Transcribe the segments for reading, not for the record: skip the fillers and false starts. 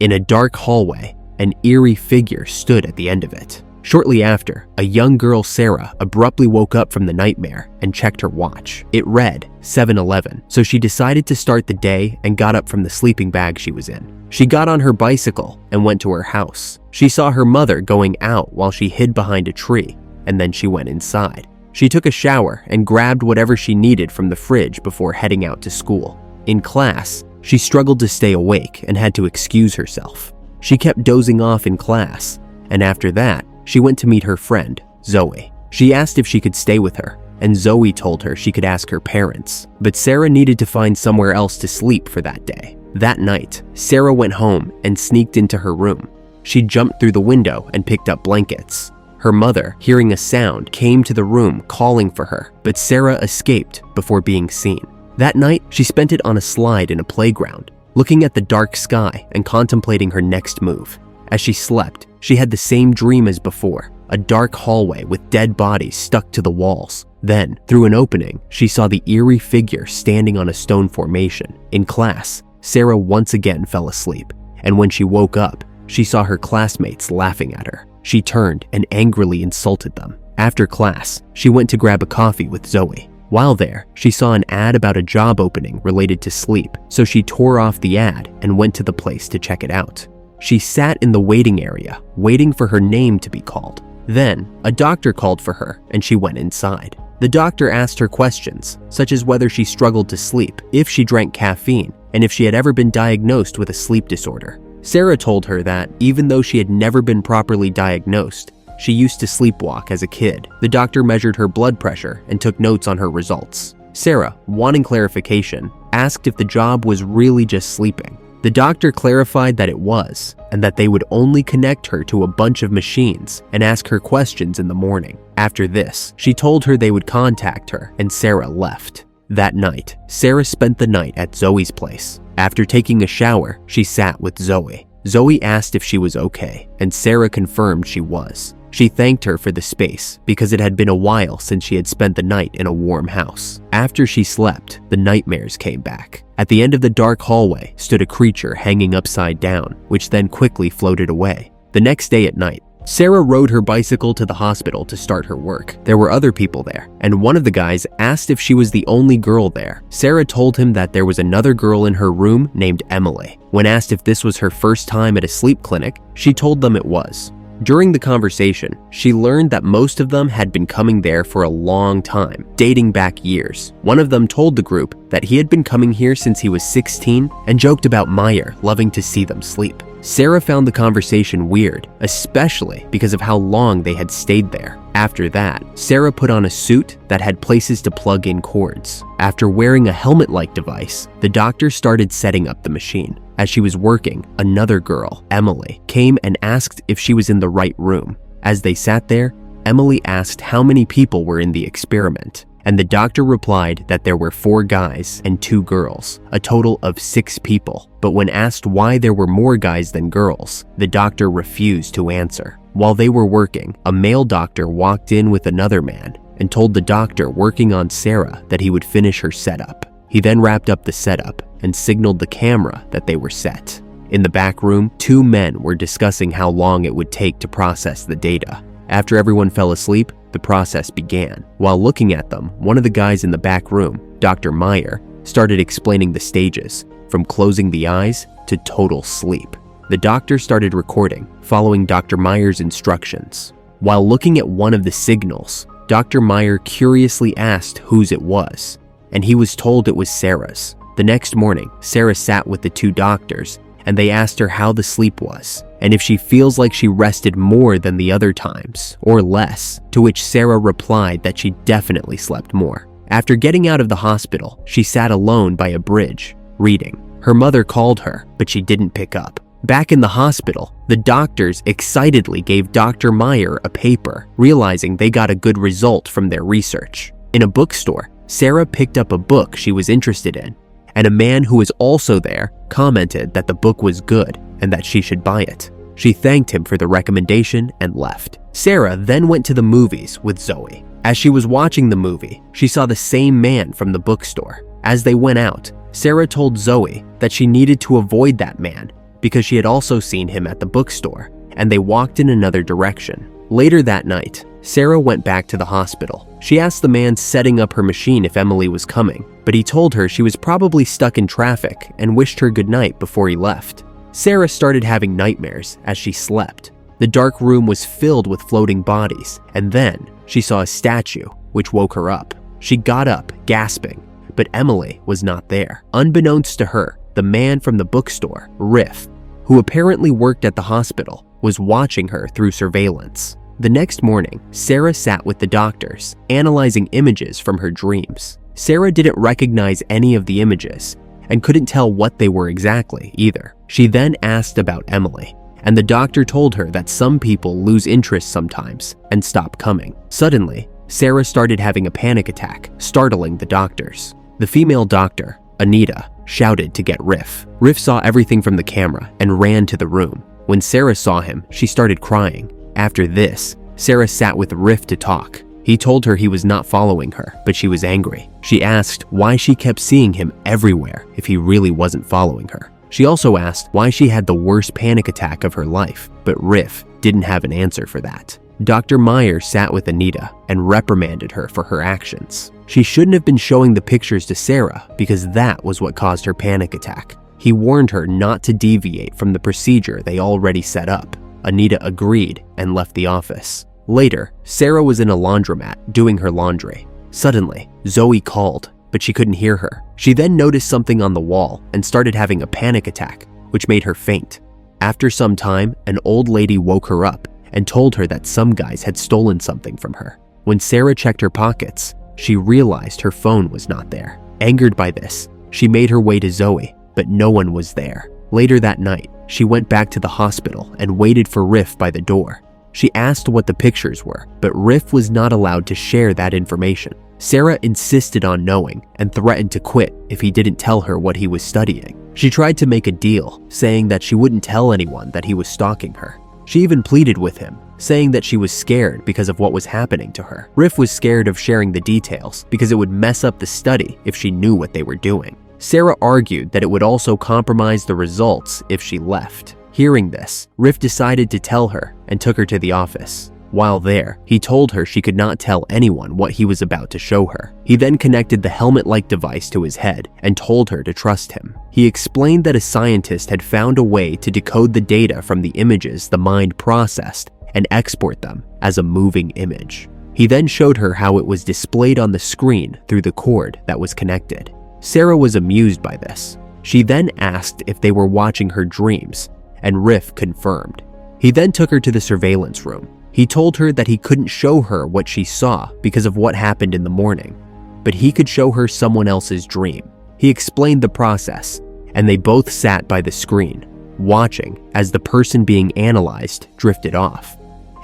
In a dark hallway, an eerie figure stood at the end of it. Shortly after, a young girl, Sarah, abruptly woke up from the nightmare and checked her watch. It read 7:11, so she decided to start the day and got up from the sleeping bag she was in. She got on her bicycle and went to her house. She saw her mother going out while she hid behind a tree, and then she went inside. She took a shower and grabbed whatever she needed from the fridge before heading out to school. In class, she struggled to stay awake and had to excuse herself. She kept dozing off in class, and after that, she went to meet her friend, Zoe. She asked if she could stay with her, and Zoe told her she could ask her parents, but Sarah needed to find somewhere else to sleep for that day. That night, Sarah went home and sneaked into her room. She jumped through the window and picked up blankets. Her mother, hearing a sound, came to the room calling for her, but Sarah escaped before being seen. That night, she spent it on a slide in a playground, looking at the dark sky and contemplating her next move. As she slept, she had the same dream as before, a dark hallway with dead bodies stuck to the walls. Then, through an opening, she saw the eerie figure standing on a stone formation. In class, Sarah once again fell asleep, and when she woke up, she saw her classmates laughing at her. She turned and angrily insulted them. After class, she went to grab a coffee with Zoe. While there, she saw an ad about a job opening related to sleep, so she tore off the ad and went to the place to check it out. She sat in the waiting area, waiting for her name to be called. Then, a doctor called for her, and she went inside. The doctor asked her questions, such as whether she struggled to sleep, if she drank caffeine, and if she had ever been diagnosed with a sleep disorder. Sarah told her that, even though she had never been properly diagnosed, she used to sleepwalk as a kid. The doctor measured her blood pressure and took notes on her results. Sarah, wanting clarification, asked if the job was really just sleeping. The doctor clarified that it was, and that they would only connect her to a bunch of machines and ask her questions in the morning. After this, she told her they would contact her, and Sarah left. That night, Sarah spent the night at Zoe's place. After taking a shower, she sat with Zoe. Zoe asked if she was okay, and Sarah confirmed she was. She thanked her for the space because it had been a while since she had spent the night in a warm house. After she slept, the nightmares came back. At the end of the dark hallway stood a creature hanging upside down, which then quickly floated away. The next day at night, Sarah rode her bicycle to the hospital to start her work. There were other people there, and one of the guys asked if she was the only girl there. Sarah told him that there was another girl in her room named Emily. When asked if this was her first time at a sleep clinic, she told them it was. During the conversation, she learned that most of them had been coming there for a long time, dating back years. One of them told the group that he had been coming here since he was 16 and joked about Meyer loving to see them sleep. Sarah found the conversation weird, especially because of how long they had stayed there. After that, Sarah put on a suit that had places to plug in cords. After wearing a helmet-like device, the doctor started setting up the machine. As she was working, another girl, Emily, came and asked if she was in the right room. As they sat there, Emily asked how many people were in the experiment, and the doctor replied that there were 4 guys and 2 girls, a total of 6 people. But when asked why there were more guys than girls, the doctor refused to answer. While they were working, a male doctor walked in with another man and told the doctor working on Sarah that he would finish her setup. He then wrapped up the setup and signaled the camera that they were set. In the back room, 2 men were discussing how long it would take to process the data. After everyone fell asleep, the process began. While looking at them, one of the guys in the back room, Dr. Meyer, started explaining the stages, from closing the eyes to total sleep. The doctor started recording, following Dr. Meyer's instructions. While looking at one of the signals, Dr. Meyer curiously asked whose it was, and he was told it was Sarah's. The next morning, Sarah sat with the 2 doctors, and they asked her how the sleep was, and if she feels like she rested more than the other times, or less, to which Sarah replied that she definitely slept more. After getting out of the hospital, she sat alone by a bridge, reading. Her mother called her, but she didn't pick up. Back in the hospital, the doctors excitedly gave Dr. Meyer a paper, realizing they got a good result from their research. In a bookstore, Sarah picked up a book she was interested in, and a man who was also there commented that the book was good and that she should buy it. She thanked him for the recommendation and left. Sarah then went to the movies with Zoe. As she was watching the movie, she saw the same man from the bookstore. As they went out, Sarah told Zoe that she needed to avoid that man because she had also seen him at the bookstore, and they walked in another direction. Later that night, Sarah went back to the hospital. She asked the man setting up her machine if Emily was coming, but he told her she was probably stuck in traffic and wished her goodnight before he left. Sarah started having nightmares as she slept. The dark room was filled with floating bodies, and then she saw a statue, which woke her up. She got up, gasping, but Emily was not there. Unbeknownst to her, the man from the bookstore, Riff, who apparently worked at the hospital, was watching her through surveillance. The next morning, Sarah sat with the doctors, analyzing images from her dreams. Sarah didn't recognize any of the images and couldn't tell what they were exactly either. She then asked about Emily, and the doctor told her that some people lose interest sometimes and stop coming. Suddenly, Sarah started having a panic attack, startling the doctors. The female doctor, Anita, shouted to get Riff. Riff saw everything from the camera and ran to the room. When Sarah saw him, she started crying. After this, Sarah sat with Riff to talk. He told her he was not following her, but she was angry. She asked why she kept seeing him everywhere if he really wasn't following her. She also asked why she had the worst panic attack of her life, but Riff didn't have an answer for that. Dr. Meyer sat with Anita and reprimanded her for her actions. She shouldn't have been showing the pictures to Sarah because that was what caused her panic attack. He warned her not to deviate from the procedure they already set up. Anita agreed and left the office. Later, Sarah was in a laundromat doing her laundry. Suddenly, Zoe called, but she couldn't hear her. She then noticed something on the wall and started having a panic attack, which made her faint. After some time, an old lady woke her up and told her that some guys had stolen something from her. When Sarah checked her pockets, she realized her phone was not there. Angered by this, she made her way to Zoe, but no one was there. Later that night, she went back to the hospital and waited for Riff by the door. She asked what the pictures were, but Riff was not allowed to share that information. Sarah insisted on knowing and threatened to quit if he didn't tell her what he was studying. She tried to make a deal, saying that she wouldn't tell anyone that he was stalking her. She even pleaded with him, saying that she was scared because of what was happening to her. Riff was scared of sharing the details because it would mess up the study if she knew what they were doing. Sarah argued that it would also compromise the results if she left. Hearing this, Riff decided to tell her and took her to the office. While there, he told her she could not tell anyone what he was about to show her. He then connected the helmet-like device to his head and told her to trust him. He explained that a scientist had found a way to decode the data from the images the mind processed and export them as a moving image. He then showed her how it was displayed on the screen through the cord that was connected. Sarah was amused by this. She then asked if they were watching her dreams, and Riff confirmed. He then took her to the surveillance room. He told her that he couldn't show her what she saw because of what happened in the morning, but he could show her someone else's dream. He explained the process, and they both sat by the screen, watching as the person being analyzed drifted off.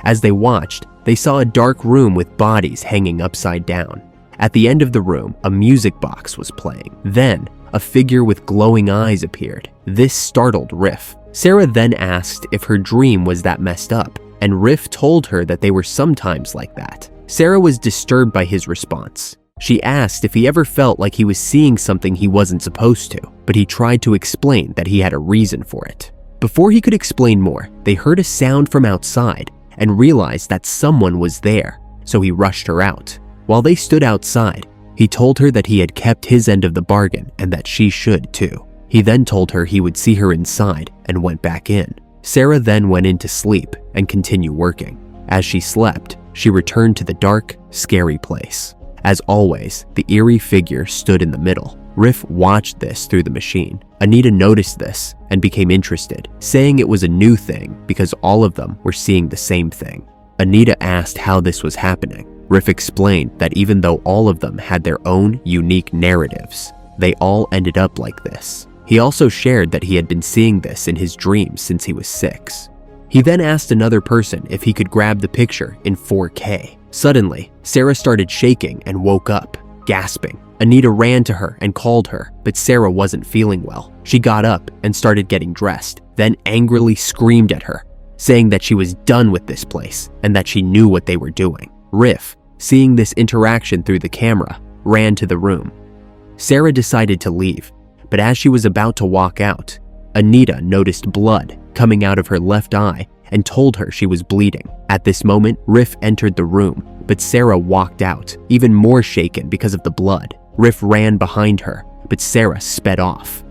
As they watched, they saw a dark room with bodies hanging upside down. At the end of the room, a music box was playing. Then, a figure with glowing eyes appeared. This startled Riff. Sarah then asked if her dream was that messed up, and Riff told her that they were sometimes like that. Sarah was disturbed by his response. She asked if he ever felt like he was seeing something he wasn't supposed to, but he tried to explain that he had a reason for it. Before he could explain more, they heard a sound from outside and realized that someone was there, so he rushed her out. While they stood outside, he told her that he had kept his end of the bargain and that she should too. He then told her he would see her inside and went back in. Sarah then went in to sleep and continue working. As she slept, she returned to the dark, scary place. As always, the eerie figure stood in the middle. Riff watched this through the machine. Anita noticed this and became interested, saying it was a new thing because all of them were seeing the same thing. Anita asked how this was happening. Riff explained that even though all of them had their own unique narratives, they all ended up like this. He also shared that he had been seeing this in his dreams since he was 6. He then asked another person if he could grab the picture in 4K. Suddenly, Sarah started shaking and woke up, gasping. Anita ran to her and called her, but Sarah wasn't feeling well. She got up and started getting dressed, then angrily screamed at her, saying that she was done with this place and that she knew what they were doing. Riff, seeing this interaction through the camera, ran to the room. Sarah decided to leave, but as she was about to walk out, Anita noticed blood coming out of her left eye and told her she was bleeding. At this moment, Riff entered the room, but Sarah walked out, even more shaken because of the blood. Riff ran behind her, but Sarah sped off.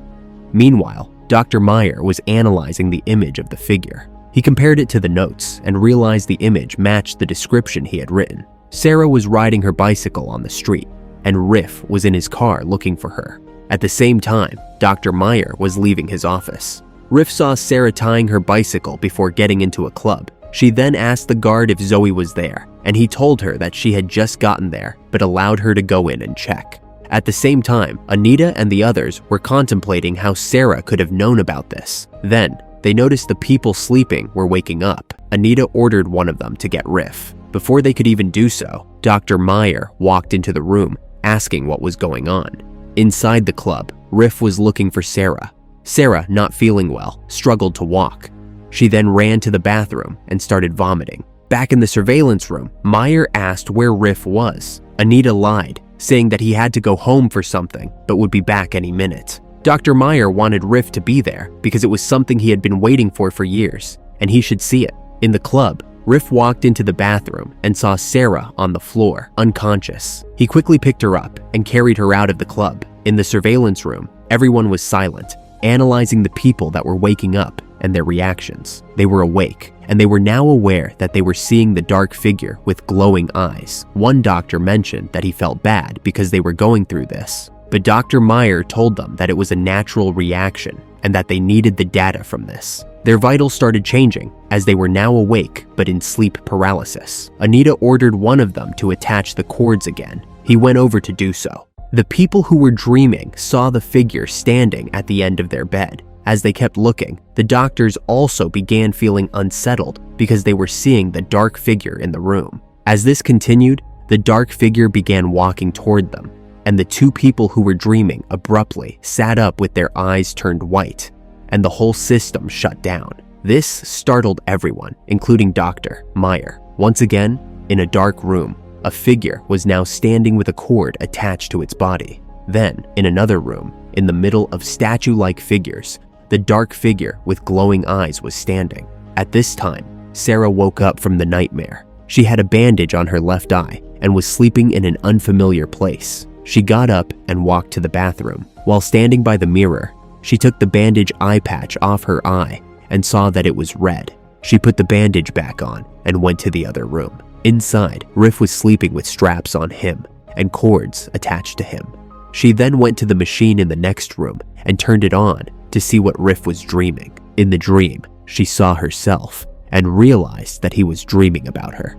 Meanwhile, Dr. Meyer was analyzing the image of the figure. He compared it to the notes and realized the image matched the description he had written. Sarah was riding her bicycle on the street, and Riff was in his car looking for her. At the same time, Dr. Meyer was leaving his office. Riff saw Sarah tying her bicycle before getting into a club. She then asked the guard if Zoe was there, and he told her that she had just gotten there, but allowed her to go in and check. At the same time, Anita and the others were contemplating how Sarah could have known about this. Then, they noticed the people sleeping were waking up. Anita ordered one of them to get Riff. Before they could even do so, Dr. Meyer walked into the room, asking what was going on. Inside the club, Riff was looking for Sarah. Sarah, not feeling well, struggled to walk. She then ran to the bathroom and started vomiting. Back in the surveillance room, Meyer asked where Riff was. Anita lied, saying that he had to go home for something, but would be back any minute. Dr. Meyer wanted Riff to be there because it was something he had been waiting for years, and he should see it. In the club, Riff walked into the bathroom and saw Sarah on the floor, unconscious. He quickly picked her up and carried her out of the club. In the surveillance room, everyone was silent, analyzing the people that were waking up and their reactions. They were awake, and they were now aware that they were seeing the dark figure with glowing eyes. One doctor mentioned that he felt bad because they were going through this, but Dr. Meyer told them that it was a natural reaction and that they needed the data from this. Their vitals started changing as they were now awake but in sleep paralysis. Anita ordered one of them to attach the cords again. He went over to do so. The people who were dreaming saw the figure standing at the end of their bed. As they kept looking, the doctors also began feeling unsettled because they were seeing the dark figure in the room. As this continued, the dark figure began walking toward them, and the two people who were dreaming abruptly sat up with their eyes turned white, and the whole system shut down. This startled everyone, including Dr. Meyer. Once again, in a dark room, a figure was now standing with a cord attached to its body. Then, in another room, in the middle of statue-like figures, the dark figure with glowing eyes was standing. At this time, Sarah woke up from the nightmare. She had a bandage on her left eye and was sleeping in an unfamiliar place. She got up and walked to the bathroom. While standing by the mirror, she took the bandage eye patch off her eye and saw that it was red. She put the bandage back on and went to the other room. Inside, Riff was sleeping with straps on him and cords attached to him. She then went to the machine in the next room and turned it on to see what Riff was dreaming. In the dream, she saw herself and realized that he was dreaming about her.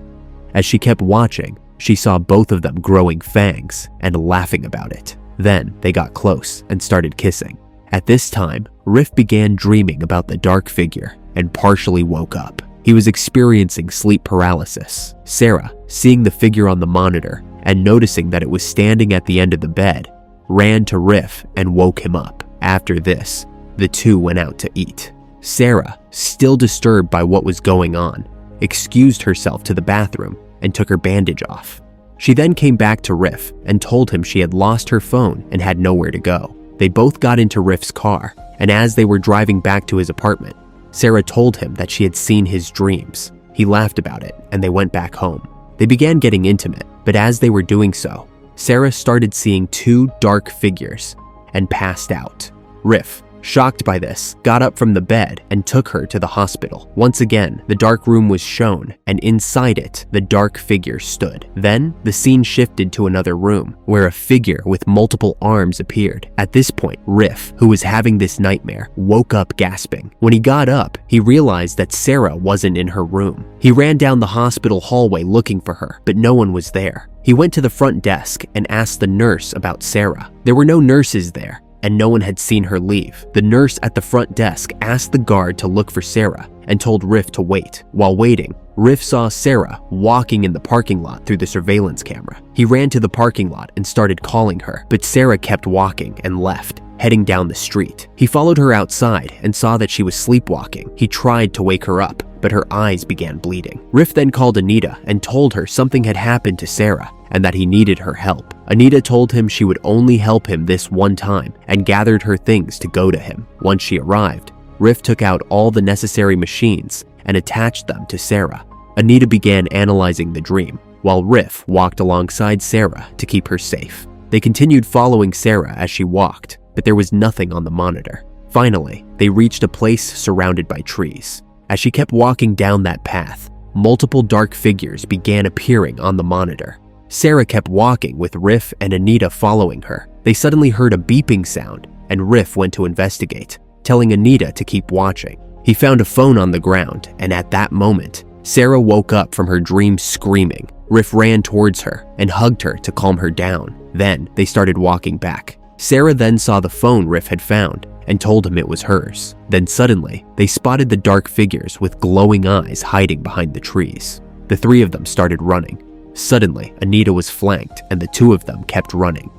As she kept watching, she saw both of them growing fangs and laughing about it. Then they got close and started kissing. At this time, Riff began dreaming about the dark figure and partially woke up. He was experiencing sleep paralysis. Sarah, seeing the figure on the monitor and noticing that it was standing at the end of the bed, ran to Riff and woke him up. After this, the two went out to eat. Sarah, still disturbed by what was going on, excused herself to the bathroom and took her bandage off. She then came back to Riff and told him she had lost her phone and had nowhere to go. They both got into Riff's car, and as they were driving back to his apartment, Sarah told him that she had seen his dreams. He laughed about it, and they went back home. They began getting intimate, but as they were doing so, Sarah started seeing two dark figures and passed out. Riff, shocked by this, got up from the bed and took her to the hospital. Once again, the dark room was shown, and inside it, the dark figure stood. Then, the scene shifted to another room, where a figure with multiple arms appeared. At this point, Riff, who was having this nightmare, woke up gasping. When he got up, he realized that Sarah wasn't in her room. He ran down the hospital hallway looking for her, but no one was there. He went to the front desk and asked the nurse about Sarah. There were no nurses there, and no one had seen her leave. The nurse at the front desk asked the guard to look for Sarah and told Riff to wait. While waiting, Riff saw Sarah walking in the parking lot through the surveillance camera. He ran to the parking lot and started calling her, but Sarah kept walking and left, heading down the street. He followed her outside and saw that she was sleepwalking. He tried to wake her up, but her eyes began bleeding. Riff then called Anita and told her something had happened to Sarah and that he needed her help. Anita told him she would only help him this one time and gathered her things to go to him. Once she arrived, Riff took out all the necessary machines and attached them to Sarah. Anita began analyzing the dream, while Riff walked alongside Sarah to keep her safe. They continued following Sarah as she walked, but there was nothing on the monitor. Finally, they reached a place surrounded by trees. As she kept walking down that path, multiple dark figures began appearing on the monitor. Sarah kept walking with Riff and Anita following her. They suddenly heard a beeping sound, and Riff went to investigate, telling Anita to keep watching. He found a phone on the ground, and at that moment, Sarah woke up from her dream screaming. Riff ran towards her and hugged her to calm her down. Then they started walking back. Sarah then saw the phone Riff had found and told him it was hers. Then suddenly, they spotted the dark figures with glowing eyes hiding behind the trees. The three of them started running. Suddenly, Anita was flanked and the two of them kept running.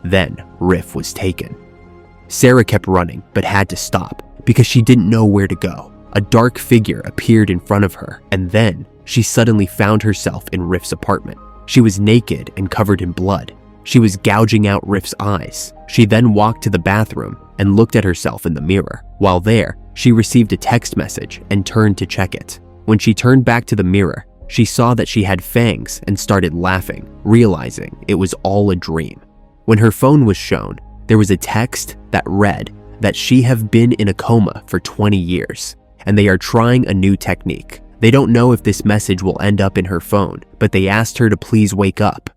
Then, Riff was taken. Sarah kept running but had to stop because she didn't know where to go. A dark figure appeared in front of her, and then she suddenly found herself in Riff's apartment. She was naked and covered in blood. She was gouging out Riff's eyes. She then walked to the bathroom and looked at herself in the mirror. While there, she received a text message and turned to check it. When she turned back to the mirror, she saw that she had fangs and started laughing, realizing it was all a dream. When her phone was shown, there was a text that read that she have been in a coma for 20 years, and they are trying a new technique. They don't know if this message will end up in her phone, but they asked her to please wake up